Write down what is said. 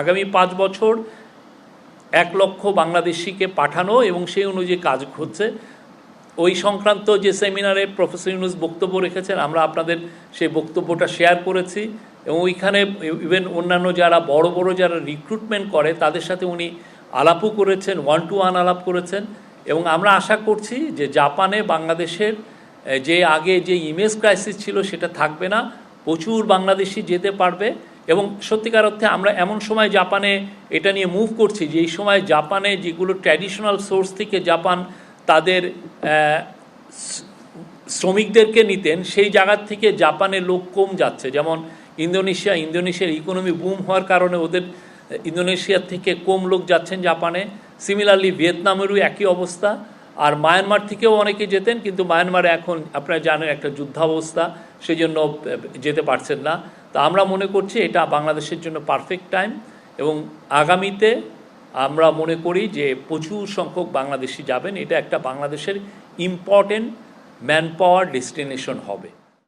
আগামী 5 বছর 1 লক্ষ বাংলাদেশিকে পাঠানো এবং সেই অনুযায়ী কাজ হচ্ছে। ওই সংক্রান্ত যে সেমিনারে প্রফেসর ইউনূস বক্তব্য রেখেছেন, আমরা আপনাদের সেই বক্তব্যটা শেয়ার করেছি এবং ওইখানে ইভেন অন্যান্য যারা বড় বড় যারা রিক্রুটমেন্ট করে তাদের সাথে উনি আলাপও করেছেন, 1-to-1 আলাপ করেছেন। এবং আমরা আশা করছি যে জাপানে বাংলাদেশের যে আগে যে ইমেজ ক্রাইসিস ছিল সেটা থাকবে না, প্রচুর বাংলাদেশি যেতে পারবে। এবং সত্যিকার অর্থে আমরা এমন সময় জাপানে এটা নিয়ে মুভ করছি যে এই সময় জাপানে যেগুলো ট্র্যাডিশনাল সোর্স থেকে জাপান তাদের শ্রমিকদেরকে নিতেন, সেই জায়গার থেকে জাপানে লোক কম যাচ্ছে। যেমন ইন্দোনেশিয়ার ইকোনমি বুম হওয়ার কারণে ওদের ইন্দোনেশিয়ার থেকে কম লোক যাচ্ছেন জাপানে। সিমিলারলি ভিয়েতনামেরও একই অবস্থা। আর মায়ানমার থেকেও অনেকে যেতেন, কিন্তু মায়ানমারে এখন আপনারা জানেন একটা যুদ্ধাবস্থা, সেই জন্য যেতে পারছেন না। তো আমরা মনে করছি এটা বাংলাদেশের জন্য পারফেক্ট টাইম এবং আগামীতে আমরা মনে করি যে প্রচুর সংখ্যক বাংলাদেশি যাবেন। এটা একটা বাংলাদেশের ইম্পর্টেন্ট ম্যান পাওয়ার ডেস্টিনেশন হবে।